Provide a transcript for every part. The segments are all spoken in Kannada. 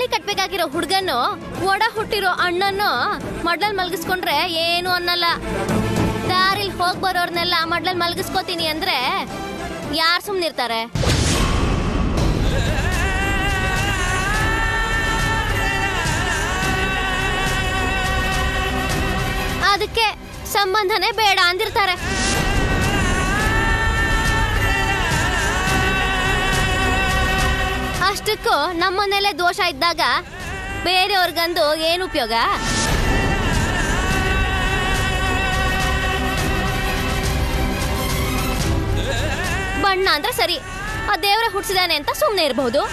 ತಾಳಿ ಕಟ್ಬೇಕಾಗಿರೋ ಹುಡ್ಗನ್ನು ಒಡ ಹುಟ್ಟಿರೋ ಅಣ್ಣನ್ನು ಮಡ್ಲಲ್ಲಿ ಮಲ್ಗಿಸ್ಕೊಂಡ್ರೆ ಏನು ಅನ್ನಲ್ಲ. ದಾರಿಲ್ ಹೋಗ್ ಬರೋರ್ನೆಲ್ಲ ಮಡ್ಲಲ್ಲಿ ಮಲ್ಗಿಸ್ಕೋತೀನಿ ಅಂದ್ರೆ ಯಾರು ಸುಮ್ನಿರ್ತಾರೆ? ಅದಕ್ಕೆ ಸಂಬಂಧನೇ ಬೇಡ ಅಂದಿರ್ತಾರೆ. ಅಷ್ಟಕ್ಕೂ ನಮ್ಮನೇಲೆ ದೋಷ ಇದ್ದಾಗ ಬೇರೆಯವ್ರಿಗಂದು ಏನು ಉಪಯೋಗ? ಬಣ್ಣ ಅಂದ್ರೆ ಸರಿ, ಆ ದೇವರೇ ಹುಟ್ಟಿಸಿದಾನೆ ಅಂತ ಸುಮ್ಮನೆ ಇರಬಹುದು.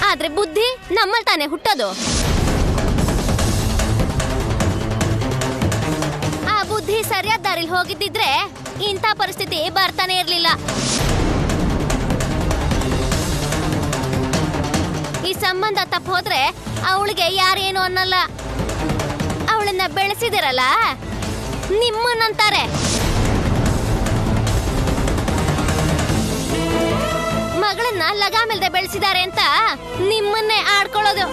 ಆದ್ರೆ ಬುದ್ಧಿ ನಮ್ಮಲ್ಲಿ ತಾನೇ ಹುಟ್ಟೋದು. ಆ ಬುದ್ಧಿ ಸರಿಯಾದ ದಾರಿಲಿ ಹೋಗಿದ್ದಿದ್ರೆ ಇಂಥ ಪರಿಸ್ಥಿತಿ ಬರ್ತಾನೆ ಇರ್ಲಿಲ್ಲ. ಈ ಸಂಬಂಧ ತಪ್ಪ ಹೋದ್ರೆ ಅವಳಿಗೆ ಯಾರೇನು ಅನ್ನಲ್ಲ. ಅವಳನ್ನ ಬೆಳೆಸಿದಿರಲ್ಲ ನಿಮ್ಮನ್ನಂತಾರೆ. ಮಗಳನ್ನ ಲಗಾಮಿಲ್ದೆ ಬೆಳೆಸಿದ್ದಾರೆ ಅಂತ ನಿಮ್ಮನ್ನೇ ಆಡ್ಕೊಳ್ಳೋದು.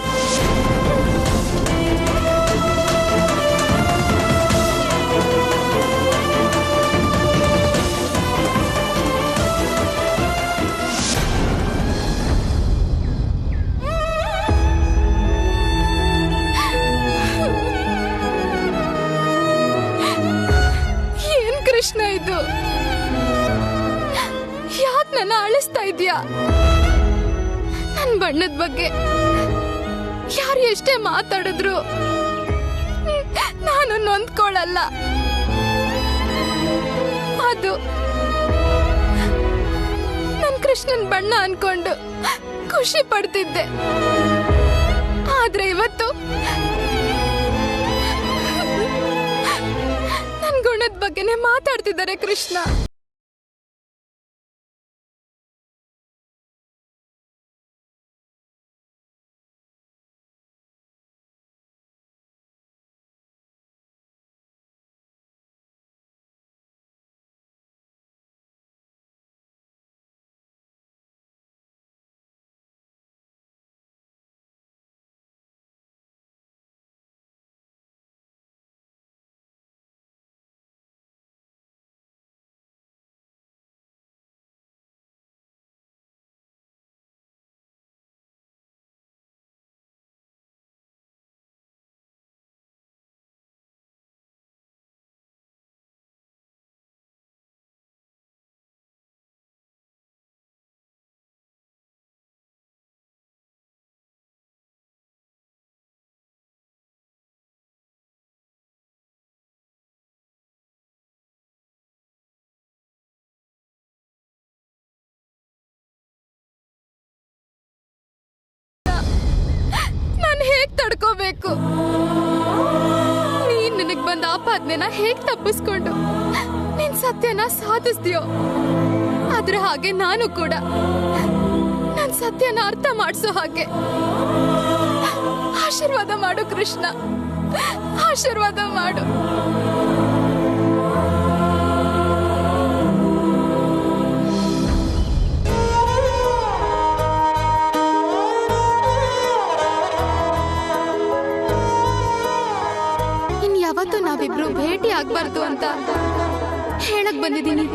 ಕೃಷ್ಣ, ಇದು ಯಾಕೆ ನನ್ನ ಅಳಿಸ್ತಾ ಇದೀಯಾ? ನನ್ನ ಬಣ್ಣದ ಬಗ್ಗೆ ಯಾರು ಎಷ್ಟೇ ಮಾತಾಡಿದ್ರು ನಾನು ನೊಂದ್ಕೊಳ್ಳಲ್ಲ. ಅದು ನನ್ ಕೃಷ್ಣನ್ ಬಣ್ಣ ಅನ್ಕೊಂಡು ಖುಷಿ ಪಡ್ತಿದ್ದೆ. ಆದ್ರೆ ಇವತ್ತು ಗುಣದ ಬಗ್ಗೆನೇ ಮಾತಾಡ್ತಿದ್ದಾರೆ ಕೃಷ್ಣ. ಹೇಗ್ ತಡ್ಕೋಬೇಕು? ನೀನ್ ನನಗ್ ಬಂದ ಆಪಾದನೆನ ಹೇಗ್ ತಪ್ಪಿಸ್ಕೊಂಡು ನಿನ್ ಸತ್ಯನ ಸಾಧಿಸ್ತೀಯೋ ಆದ್ರೆ ಹಾಗೆ ನಾನು ಕೂಡ ನನ್ ಸತ್ಯನ ಅರ್ಥ ಮಾಡಿಸೋ ಹಾಗೆ ಆಶೀರ್ವಾದ ಮಾಡು ಕೃಷ್ಣ, ಆಶೀರ್ವಾದ ಮಾಡು. ಯಾವತ್ತೂ ನಾವಿಬ್ರು ಭೇಟಿ ಆಗ್ಬಾರ್ದು ಅಂತ ಹೇಳಕ್ ಬಂದಿದ್ದೀನಿ.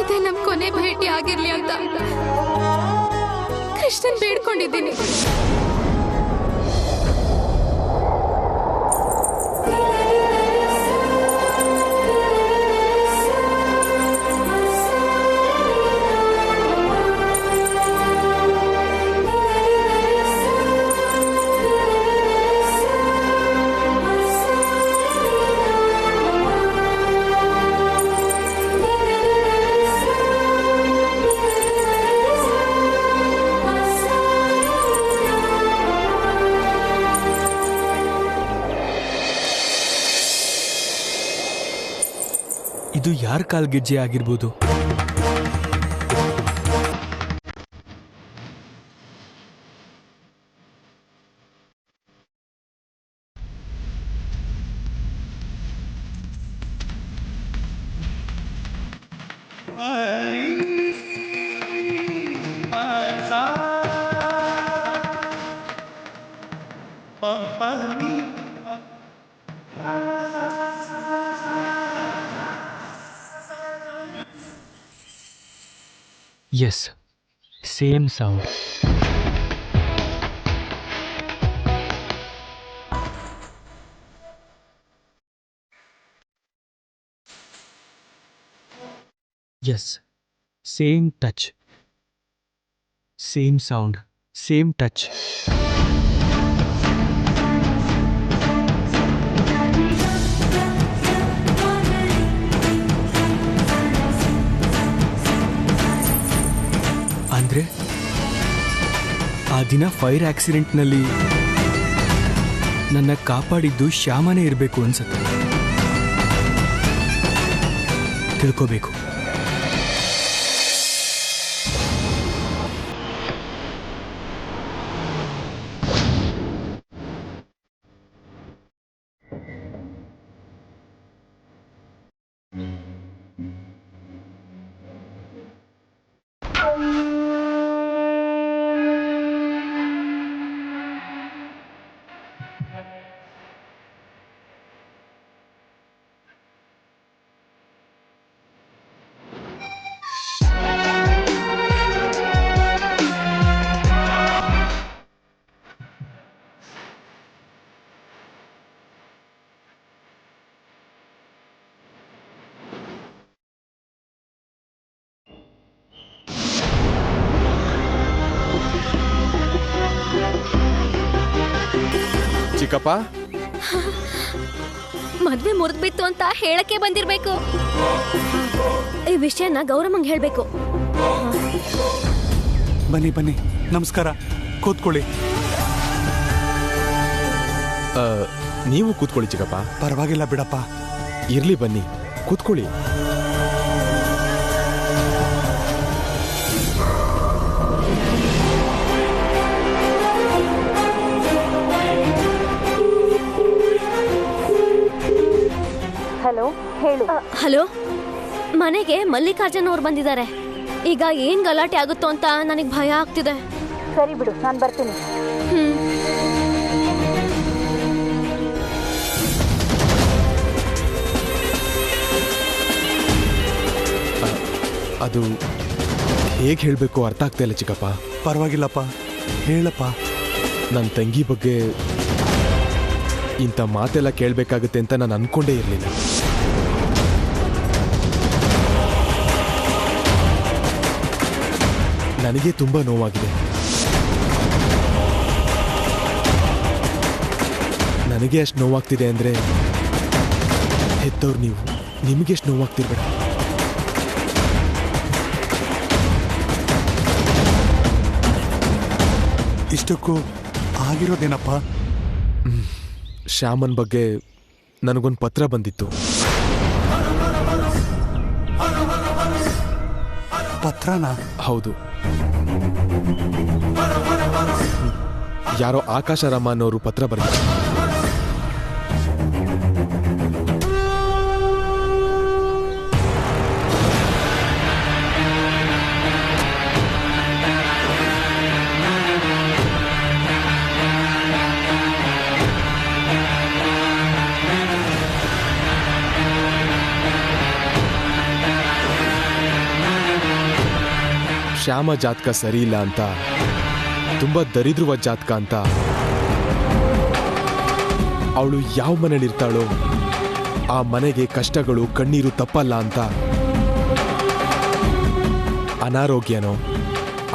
ಇದೇ ನಮ್ ಕೊನೆ ಭೇಟಿ ಆಗಿರ್ಲಿ ಅಂತ ಕೃಷ್ಣನ್ ಬೇಡ್ಕೊಂಡಿದ್ದೀನಿ. ಇದು ಯಾರ ಕಾಲ್ಗೆಜ್ಜೆ ಆಗಿರ್ಬೋದು? Yes, same sound. Yes, same touch. Same sound, same touch. ಅಂದ್ರೆ ಆ ದಿನ ಫೈರ್ ಆಕ್ಸಿಡೆಂಟ್ನಲ್ಲಿ ನನ್ನ ಕಾಪಾಡಿದ್ದು ಶ್ಯಾಮನೇ ಇರಬೇಕು ಅನ್ಸುತ್ತೆ. ತಿಳ್ಕೋಬೇಕು. ಚಿಕ್ಕಪ್ಪ, ಮದ್ವೆ ಮುರಿದ್ಬಿತ್ತು ಅಂತ ಹೇಳಕ್ಕೆ ಬಂದಿರ್ಬೇಕು. ಈ ವಿಷಯನ ಗೌರಮ್ಮಂಗ್ ಹೇಳ್ಬೇಕು. ಬನ್ನಿ ಬನ್ನಿ, ನಮಸ್ಕಾರ, ಕೂತ್ಕೊಳ್ಳಿ. ನೀವು ಕೂತ್ಕೊಳ್ಳಿ ಚಿಕ್ಕಪ್ಪ. ಪರವಾಗಿಲ್ಲ ಬಿಡಪ್ಪ. ಇರ್ಲಿ ಬನ್ನಿ, ಕೂತ್ಕೊಳ್ಳಿ. ಹಲೋ, ಮನೆಗೆ ಮಲ್ಲಿಕಾರ್ಜುನ್ ಅವ್ರು ಬಂದಿದ್ದಾರೆ. ಈಗ ಏನ್ ಗಲಾಟೆ ಆಗುತ್ತೋ ಅಂತ ನನಗೆ ಭಯ ಆಗ್ತಿದೆ. ಸರಿ ಬಿಡು, ನಾನು ಬರ್ತೀನಿ. ಅದು ಹೇಗೆ ಹೇಳಬೇಕು ಅರ್ಥ ಆಗ್ತಾ ಇಲ್ಲ ಚಿಕ್ಕಪ್ಪ. ಪರವಾಗಿಲ್ಲಪ್ಪ, ಹೇಳಪ್ಪ. ನನ್ನ ತಂಗಿ ಬಗ್ಗೆ ಇಂಥ ಮಾತೆಲ್ಲ ಕೇಳಬೇಕಾಗುತ್ತೆ ಅಂತ ನಾನು ಅನ್ಕೊಂಡೇ ಇರಲಿಲ್ಲ. ನನಗೆ ತುಂಬ ನೋವಾಗಿದೆ. ನನಗೆ ಅಷ್ಟು ನೋವಾಗ್ತಿದೆ ಅಂದರೆ ಹೆತ್ತವ್ರು ನೀವು, ನಿಮಗೆ ಎಷ್ಟು ನೋವಾಗ್ತಿರ್ಬೇಡ. ಇಷ್ಟಕ್ಕೂ ಆಗಿರೋದೇನಪ್ಪ? ಶ್ಯಾಮನ್ ಬಗ್ಗೆ ನನಗೊಂದು ಪತ್ರ ಬಂದಿತ್ತು. ಪತ್ರನ? ಹೌದು. ಯಾರೋ ಆಕಾಶರಾಮ ಅನ್ನೋರು ಪತ್ರ ಬರೆದಿದ್ದಾರೆ. ಶ್ಯಾಮ ಜಾತಕ ಸರಿ ಇಲ್ಲ ಅಂತ, ತುಂಬಾ ದರಿದ್ರವಾದ ಜಾತಕ ಅಂತ, ಅವಳು ಯಾವ ಮನೇಲಿರ್ತಾಳೋ ಆ ಮನೆಗೆ ಕಷ್ಟಗಳು ಕಣ್ಣೀರು ತಪ್ಪಲ್ಲ ಅಂತ, ಅನಾರೋಗ್ಯನೋ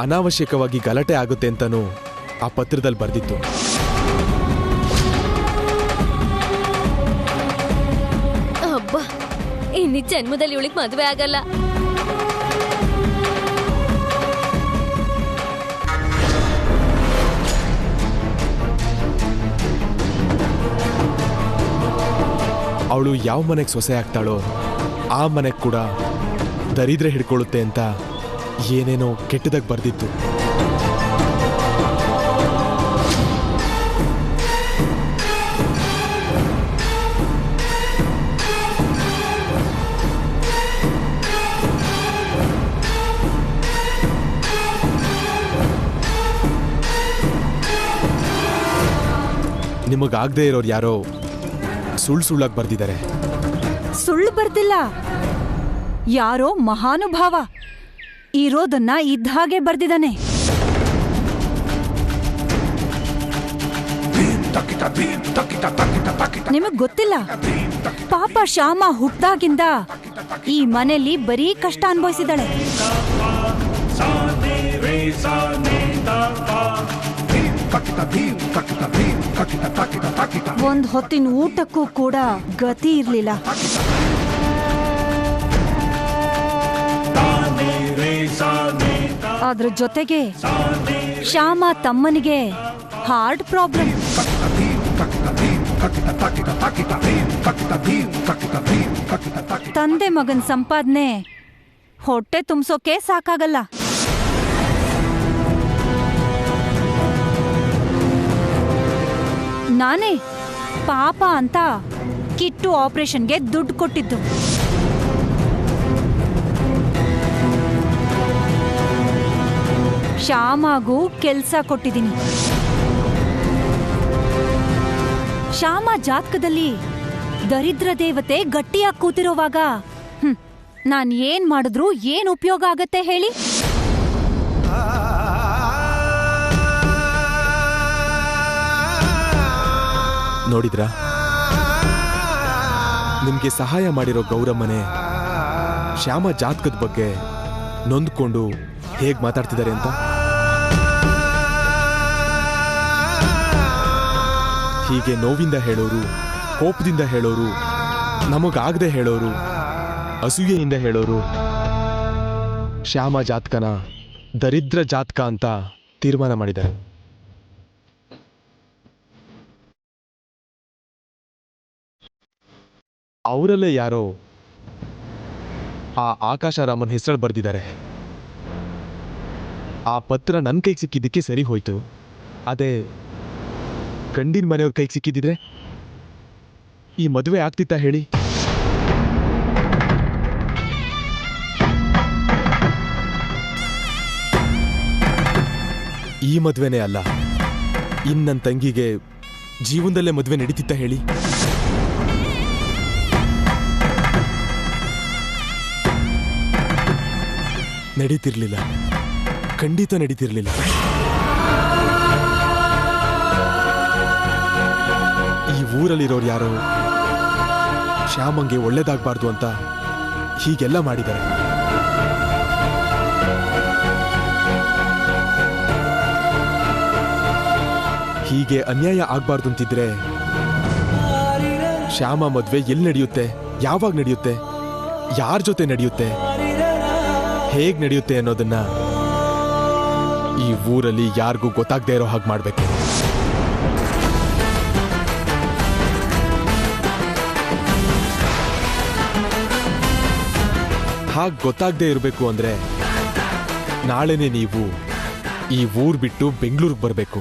ಅನಾವಶ್ಯಕವಾಗಿ ಗಲಾಟೆ ಆಗುತ್ತೆ ಅಂತನೂ ಆ ಪತ್ರದಲ್ಲಿ ಬರೆದಿತ್ತು. ಅಬ್ಬಾ, ಇನ್ನು ಜನ್ಮದಲ್ಲಿ ಇವಳಿಗೆ ಮದುವೆ ಆಗಲ್ಲ. ಅವಳು ಯಾವ ಮನೆಗೆ ಸೊಸೆ ಆಗ್ತಾಳೋ ಆ ಮನೆಗೆ ಕೂಡ ದರಿದ್ರೆ ಹಿಡ್ಕೊಳ್ಳುತ್ತೆ ಅಂತ ಏನೇನೋ ಕೆಟ್ಟದಾಗಿ ಬರ್ದಿತ್ತು. ನಿಮಗಾಗದೇ ಇರೋರು ಯಾರೋ ಸುಳ್ಳಾಗಿ ಬರ್ದಿದ್ದಾರೆ. ಸುಳ್ಳು ಬರ್ದಿಲ್ಲ, ಯಾರೋ ಮಹಾನುಭಾವ ಇರೋದನ್ನ ಇದ್ದ ಹಾಗೆ ಬರ್ದಿದ್ದಾನೆ. ನಿಮಗ್ ಗೊತ್ತಿಲ್ಲ, ಪಾಪ ಶ್ಯಾಮ ಹುಟ್ದಾಗಿಂದ ಈ ಮನೆಯಲ್ಲಿ ಬರೀ ಕಷ್ಟ ಅನುಭವಿಸಿದಾಳೆ. ಒಂದ್ ಹೊತ್ತಿನ ಊಟಕ್ಕೂ ಕೂಡ ಗತಿ ಇರ್ಲಿಲ್ಲ. ಅದ್ರ ಜೊತೆಗೆ ಶ್ಯಾಮ ತಮ್ಮನಿಗೆ ಹಾರ್ಟ್ ಪ್ರಾಬ್ಲಮ್. ತಂದೆ ಮಗನ್ ಸಂಪಾದನೆ ಹೊಟ್ಟೆ ತುಂಬಿಸೋಕೆ ಸಾಕಾಗಲ್ಲ. ನಾನೇ ಪಾಪ ಅಂತ ಕಿಟ್ಟು ಆಪರೇಷನ್ಗೆ ದುಡ್ಡು ಕೊಟ್ಟಿದ್ದು. ಶ್ಯಾಮಾಗೂ ಕೆಲ್ಸ ಕೊಟ್ಟಿದ್ದೀನಿ. ಶ್ಯಾಮ ಜಾತಕದಲ್ಲಿ ದರಿದ್ರ ದೇವತೆ ಗಟ್ಟಿಯಾಗಿ ಕೂತಿರೋವಾಗ ನಾನ್ ಏನ್ ಮಾಡಿದ್ರು ಏನ್ ಉಪಯೋಗ ಆಗತ್ತೆ ಹೇಳಿ? ನೋಡಿದ್ರ, ನಿಮ್ಗೆ ಸಹಾಯ ಮಾಡಿರೋ ಗೌರಮ್ಮನೆ ಶ್ಯಾಮ ಜಾತಕದ ಬಗ್ಗೆ ನೊಂದ್ಕೊಂಡು ಹೇಗ್ ಮಾತಾಡ್ತಿದ್ದಾರೆ ಅಂತ. ಹೀಗೆ ನೋವಿಂದ ಹೇಳೋರು, ಕೋಪದಿಂದ ಹೇಳೋರು, ನಮಗಾಗದೆ ಹೇಳೋರು, ಅಸೂಯೆಯಿಂದ ಹೇಳೋರು ಶ್ಯಾಮ ಜಾತಕನ ದರಿದ್ರ ಜಾತಕ ಅಂತ ತೀರ್ಮಾನ ಮಾಡಿದ್ದಾರೆ. ಅವರಲ್ಲೇ ಯಾರೋ ಆ ಆಕಾಶರಾಮನ್ ಹೆಸರು ಬರೆದಿದ್ದಾರೆ. ಆ ಪತ್ರ ನನ್ನ ಕೈಗೆ ಸಿಕ್ಕಿದ್ದಕ್ಕೆ ಸರಿ ಹೋಯ್ತು. ಅದೇ ಗಂಡಿನ ಮನೆಯವ್ರ ಕೈಗೆ ಸಿಕ್ಕಿದ್ದಿದ್ರೆ ಈ ಮದುವೆ ಆಗ್ತಿತ್ತಾ ಹೇಳಿ? ಈ ಮದುವೆನೇ ಅಲ್ಲ, ನನ್ನ ತಂಗಿಗೆ ಜೀವನದಲ್ಲೇ ಮದುವೆ ನಡೀತಿತ್ತ ಹೇಳಿ? ನಡೀತಿರ್ಲಿಲ್ಲ, ಖಂಡಿತ ನಡೀತಿರ್ಲಿಲ್ಲ. ಈ ಊರಲ್ಲಿರೋರು ಯಾರೋ ಶ್ಯಾಮಂಗೆ ಒಳ್ಳೇದಾಗಬಾರ್ದು ಅಂತ ಹೀಗೆಲ್ಲ ಮಾಡಿದ್ದಾರೆ. ಹೀಗೆ ಅನ್ಯಾಯ ಆಗ್ಬಾರ್ದು ಅಂತಿದ್ರೆ ಶ್ಯಾಮ ಮದ್ವೆ ಎಲ್ಲಿ ನಡೆಯುತ್ತೆ, ಯಾವಾಗ ನಡೆಯುತ್ತೆ, ಯಾರ ಜೊತೆ ನಡೆಯುತ್ತೆ, ಹೇಗ್ ನಡೆಯುತ್ತೆ ಅನ್ನೋದನ್ನ ಈ ಊರಲ್ಲಿ ಯಾರಿಗೂ ಗೊತ್ತಾಗದೇ ಇರೋ ಹಾಗೆ ಮಾಡ್ಬೇಕು. ಹಾಗೆ ಗೊತ್ತಾಗದೇ ಇರಬೇಕು ಅಂದ್ರೆ ನಾಳೆನೆ ನೀವು ಈ ಊರ್ ಬಿಟ್ಟು ಬೆಂಗಳೂರಿಗೆ ಬರಬೇಕು.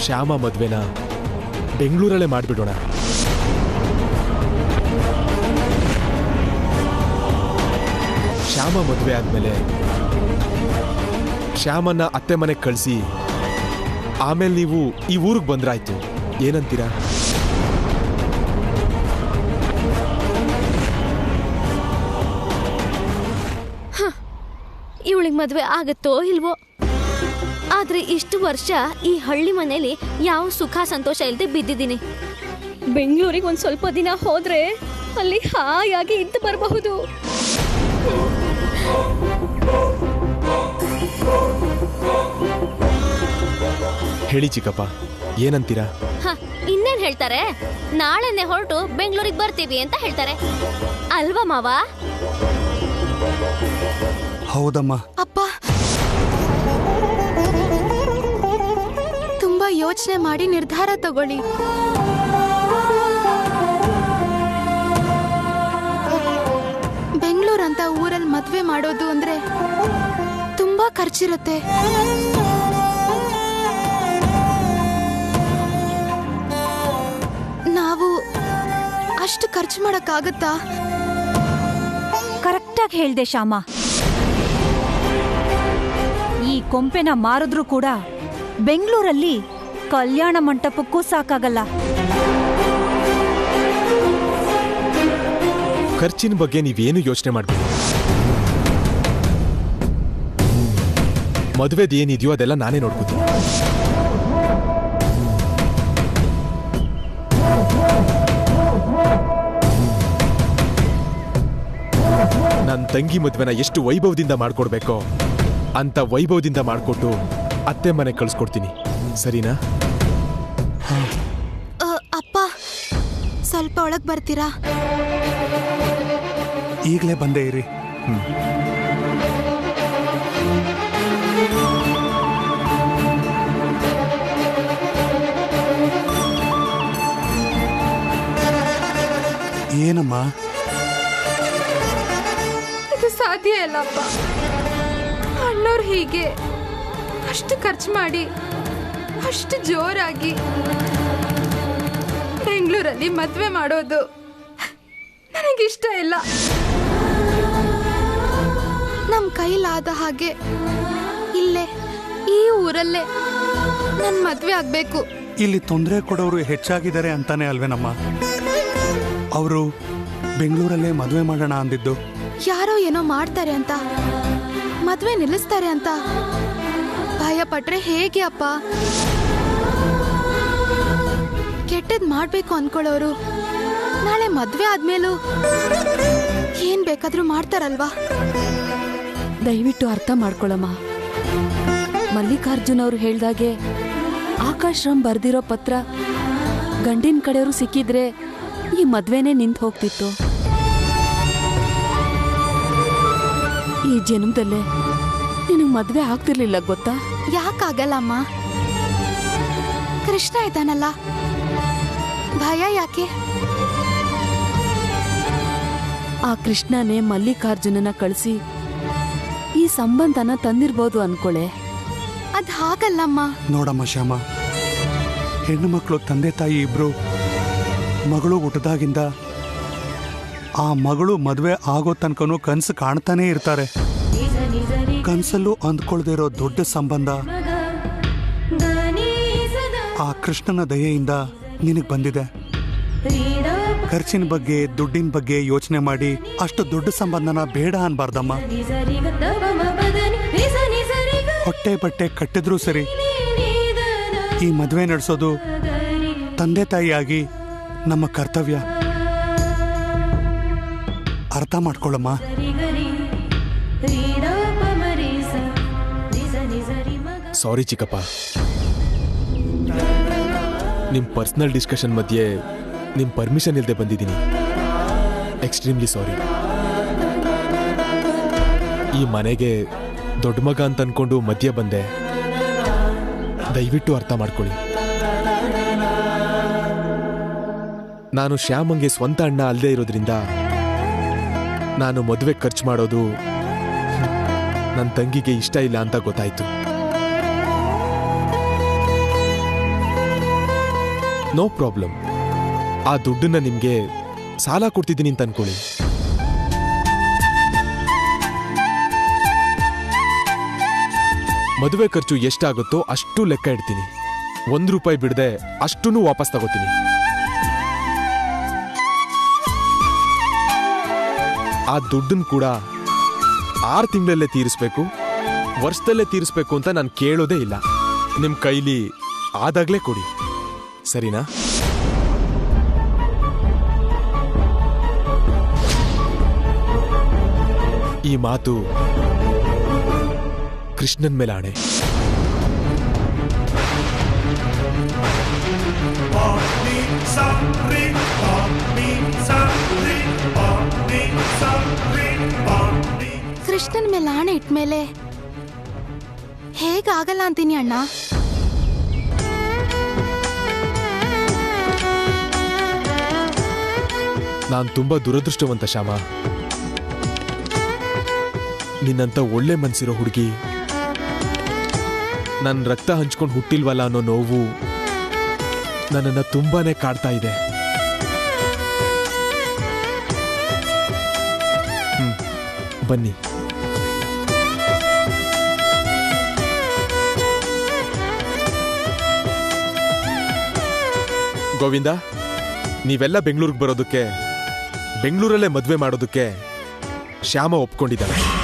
ಶ್ಯಾಮ ಮದ್ವೆನ ಬೆಂಗಳೂರಲ್ಲೇ ಮಾಡಿಬಿಡೋಣ. ಶ್ಯಾಮ ಮದುವೆ ಆದ್ಮೇಲೆ ಶ್ಯಾಮನ್ನ ಅತ್ತೆ ಮನೆಗೆ ಕಳಿಸಿ ಆಮೇಲೆ ನೀವು ಈ ಊರಿಗೆ ಬಂದ್ರಾಯ್ತು. ಏನಂತೀರಾ? ಇವಳಿಗೆ ಮದ್ವೆ ಆಗತ್ತೋ ಇಲ್ವೋ, ಆದ್ರೆ ಇಷ್ಟು ವರ್ಷ ಈ ಹಳ್ಳಿ ಮನೇಲಿ ಯಾವ ಸುಖ ಸಂತೋಷ ಇಲ್ಲದೆ ಬಿದ್ದಿದ್ದೀನಿ. ಬೆಂಗಳೂರಿಗೆ ಒಂದ್ ಸ್ವಲ್ಪ ದಿನ ಹೋದ್ರೆ ಅಲ್ಲಿ ಹಾಯಾಗಿ ಇದ್ದು ಬರಬಹುದು. ಹೇಳಿ ಚಿಕ್ಕಪ್ಪ, ಏನಂತೀರಾ? ಇನ್ನೇನ್ ಹೇಳ್ತಾರೆ, ನಾಳೆನೆ ಹೊರಟು ಬೆಂಗಳೂರಿಗೆ ಬರ್ತೀವಿ ಅಂತ ಹೇಳ್ತಾರೆ ಅಲ್ವಾ ಮಾವ? ಹೌದಮ್ಮ. ಅಪ್ಪ, ತುಂಬಾ ಯೋಚನೆ ಮಾಡಿ ನಿರ್ಧಾರ ತಗೊಳ್ಳಿ. ಬೆಂಗಳೂರಂತ ಊರಲ್ಲಿ ಮದ್ವೆ ಮಾಡೋದು ಅಂದ್ರೆ ತುಂಬಾ ಖರ್ಚಿರುತ್ತೆ. ನಾವು ಅಷ್ಟು ಖರ್ಚು ಮಾಡಕ್ಕಾಗತ್ತಾ? ಕರೆಕ್ಟಾಗಿ ಹೇಳ್ದೆ ಶ್ಯಾಮ. ಈ ಕೊಂಪೆನ ಮಾರಿದ್ರೂ ಕೂಡ ಬೆಂಗಳೂರಲ್ಲಿ ಕಲ್ಯಾಣ ಮಂಟಪಕ್ಕೂ ಸಾಕಾಗಲ್ಲ. ಖರ್ಚಿನ ಬಗ್ಗೆ ನೀವೇನು ಯೋಚನೆ ಮಾಡ್ಬೇಡಿ. ಮದುವೆದು ಏನಿದೆಯೋ ಅದೆಲ್ಲ ನಾನೇ ನೋಡ್ಕೋತೀನಿ. ನನ್ನ ತಂಗಿ ಮದುವೆನ ಎಷ್ಟು ವೈಭವದಿಂದ ಮಾಡ್ಕೊಡ್ಬೇಕೋ ಅಂತ ವೈಭವದಿಂದ ಮಾಡ್ಕೊಟ್ಟು ಅತ್ತೆ ಮನೆ ಕಳಿಸ್ಕೊಡ್ತೀನಿ. ಸರಿನಾ? ಅಪ್ಪ, ಸ್ವಲ್ಪ ಒಳಗ್ ಬರ್ತೀರಾ? ಈಗಲೇ ಬಂದೇ ಇರಿ. ಏನಮ್ಮ? ಇದು ಸಾಧ್ಯ ಇಲ್ಲಪ್ಪ. ಅಣ್ಣವ್ರು ಹೀಗೆ ಅಷ್ಟು ಖರ್ಚು ಮಾಡಿ ಅಷ್ಟು ಜೋರಾಗಿ ಬೆಂಗಳೂರಲ್ಲಿ ಮದ್ವೆ ಮಾಡೋದು ನನಗಿಷ್ಟ ಇಲ್ಲ. ನಮ್ ಕೈಲಾದ ಹಾಗೆ ಇಲ್ಲೇ ಈ ಊರಲ್ಲೇ ನನ್ ಮದ್ವೆ ಆಗ್ಬೇಕು. ಇಲ್ಲಿ ತೊಂದರೆ ಕೊಡೋರು ಹೆಚ್ಚಾಗಿದ್ದಾರೆ ಅಂತಾನೆ ಅಲ್ವೇನಮ್ಮ ಅವರು ಬೆಂಗಳೂರಲ್ಲೇ ಮದುವೆ ಮಾಡೋಣ ಅಂದಿದ್ದು? ಯಾರೋ ಏನೋ ಮಾಡ್ತಾರೆ ಅಂತ, ಮದ್ವೆ ನಿಲ್ಲಿಸ್ತಾರೆ ಅಂತ ಭಯ ಪಟ್ರೆ ಹೇಗೆ ಅಪ್ಪ? ಕೆಟ್ಟದ್ ಮಾಡ್ಬೇಕು ಅನ್ಕೊಳ್ಳೋರು ನಾಳೆ ಮದ್ವೆ ಆದ್ಮೇಲೂ ಏನ್ ಬೇಕಾದ್ರೂ ಮಾಡ್ತಾರಲ್ವಾ? ದಯವಿಟ್ಟು ಅರ್ಥ ಮಾಡ್ಕೊಳಮ್ಮ. ಮಲ್ಲಿಕಾರ್ಜುನ್ ಅವ್ರು ಹೇಳ್ದಾಗೆ ಆಕಾಶ್ ರಾಮ್ ಬರ್ದಿರೋ ಪತ್ರ ಗಂಡಿನ ಕಡೆಯವರು ಸಿಕ್ಕಿದ್ರೆ ಈ ಮದ್ವೆನೇ ನಿಂತು ಹೋಗ್ತಿತ್ತು. ಈ ಜನ್ಮದಲ್ಲೇ ನಿನಗೆ ಮದ್ವೆ ಆಗ್ತಿರ್ಲಿಲ್ಲ ಗೊತ್ತಾ? ಯಾಕಾಗಲ್ಲಮ್ಮ? ಕೃಷ್ಣ ಇದ್ದಾನಲ್ಲ, ಭಯ ಯಾಕೆ? ಆ ಕೃಷ್ಣನೇ ಮಲ್ಲಿಕಾರ್ಜುನನ ಕಳಿಸಿ ಈ ಸಂಬಂಧನ ತಂದಿರ್ಬೋದು ಅನ್ಕೊಳೆ. ಅದ್ ಹಾಗಲ್ಲಮ್ಮ. ನೋಡಮ್ಮ ಶ್ಯಾಮ, ಹೆಣ್ಣು ಮಕ್ಕಳು ತಂದೆ ತಾಯಿ ಇಬ್ರು ಮಗಳು ಹುಟ್ಟದಾಗಿಂದ ಆ ಮಗಳು ಮದುವೆ ಆಗೋ ತನಕನೂ ಕನಸು ಕಾಣ್ತಾನೆ ಇರ್ತಾರೆ. ಕನಸಲ್ಲೂ ಅಂದ್ಕೊಳ್ದೇ ಇರೋ ದೊಡ್ಡ ಸಂಬಂಧ ಆ ಕೃಷ್ಣನ ದಯೆಯಿಂದ ನಿನಗೆ ಬಂದಿದೆ. ಖರ್ಚಿನ ಬಗ್ಗೆ ದುಡ್ಡಿನ ಬಗ್ಗೆ ಯೋಚನೆ ಮಾಡಿ ಅಷ್ಟು ದೊಡ್ಡ ಸಂಬಂಧನ ಬೇಡ ಅನ್ಬಾರ್ದಮ್ಮ. ಹೊಟ್ಟೆ ಬಟ್ಟೆ ಕಟ್ಟಿದ್ರೂ ಸರಿ, ಈ ಮದುವೆ ನಡೆಸೋದು ತಂದೆ ತಾಯಿಯಾಗಿ ನಮ್ಮ ಕರ್ತವ್ಯ. ಅರ್ಥ ಮಾಡ್ಕೊಳ್ಳಮ್ಮ. ಸಾರಿ ಚಿಕ್ಕಪ್ಪ, ನಿಮ್ ಪರ್ಸನಲ್ ಡಿಸ್ಕಷನ್ ಮಧ್ಯೆ ನಿಮ್ ಪರ್ಮಿಷನ್ ಇಲ್ಲದೆ ಬಂದಿದ್ದೀನಿ. Extremely sorry. ಈ ಮನೆಗೆ ದೊಡ್ಡ ಮಗ ಅಂತ ಅನ್ಕೊಂಡು ಮಧ್ಯೆ ಬಂದೆ. ದಯವಿಟ್ಟು ಅರ್ಥ ಮಾಡ್ಕೊಳ್ಳಿ. ನಾನು ಶ್ಯಾಮಂಗೆ ಸ್ವಂತ ಅಣ್ಣ ಅಲ್ಲದೆ ಇರೋದ್ರಿಂದ ನಾನು ಮದುವೆ ಖರ್ಚು ಮಾಡೋದು ನನ್ನ ತಂಗಿಗೆ ಇಷ್ಟ ಇಲ್ಲ ಅಂತ ಗೊತ್ತಾಯ್ತು. No problem. ಆ ದುಡ್ಡನ್ನ ನಿಮ್ಗೆ ಸಾಲ ಕೊಡ್ತಿದ್ದೀನಿ ಅಂತ ಅನ್ಕೊಳ್ಳಿ. ಮದುವೆ ಖರ್ಚು ಎಷ್ಟಾಗುತ್ತೋ ಅಷ್ಟು ಲೆಕ್ಕ ಇಡ್ತೀನಿ. ₹1 ಬಿಡದೆ ಅಷ್ಟೂ ವಾಪಸ್ ತಗೋತೀನಿ. ಆ ದುಡ್ಡನ್ನು ಕೂಡ 6 ತಿಂಗಳಲ್ಲೇ ತೀರಿಸ್ಬೇಕು, ವರ್ಷದಲ್ಲೇ ತೀರಿಸ್ಬೇಕು ಅಂತ ನಾನು ಕೇಳೋದೇ ಇಲ್ಲ. ನಿಮ್ ಕೈಲಿ ಆದಾಗ್ಲೇ ಕೊಡಿ, ಸರಿನಾ? ಈ ಮಾತು ಕೃಷ್ಣನ್ ಮೇಲೆ ಆಣೆ. ಕೃಷ್ಣನ್ ಮೇಲೆ ಆಣೆ ಇಟ್ಮೇಲೆ ಹೇಗಾಗಲ್ಲ ಅಂತೀನಿ ಅಣ್ಣ. ನಾನು ತುಂಬಾ ದುರದೃಷ್ಟವಂತ ಶ್ಯಾಮ. ನಿನ್ನಂತ ಒಳ್ಳೆ ಮನ್ಸಿರೋ ಹುಡುಗಿ ನನ್ನ ರಕ್ತ ಹಂಚ್ಕೊಂಡು ಹುಟ್ಟಿಲ್ವಲ್ಲ ಅನ್ನೋ ನೋವು ನನ್ನನ್ನು ತುಂಬಾನೇ ಕಾಡ್ತಾ ಇದೆ. ಬನ್ನಿ. ಗೋವಿಂದ, ನೀವೆಲ್ಲ ಬೆಂಗಳೂರಿಗೆ ಬರೋದಕ್ಕೆ, ಬೆಂಗಳೂರಲ್ಲೇ ಮದುವೆ ಮಾಡೋದಕ್ಕೆ ಶ್ಯಾಮ ಒಪ್ಕೊಂಡಿದ್ದಾಳೆ.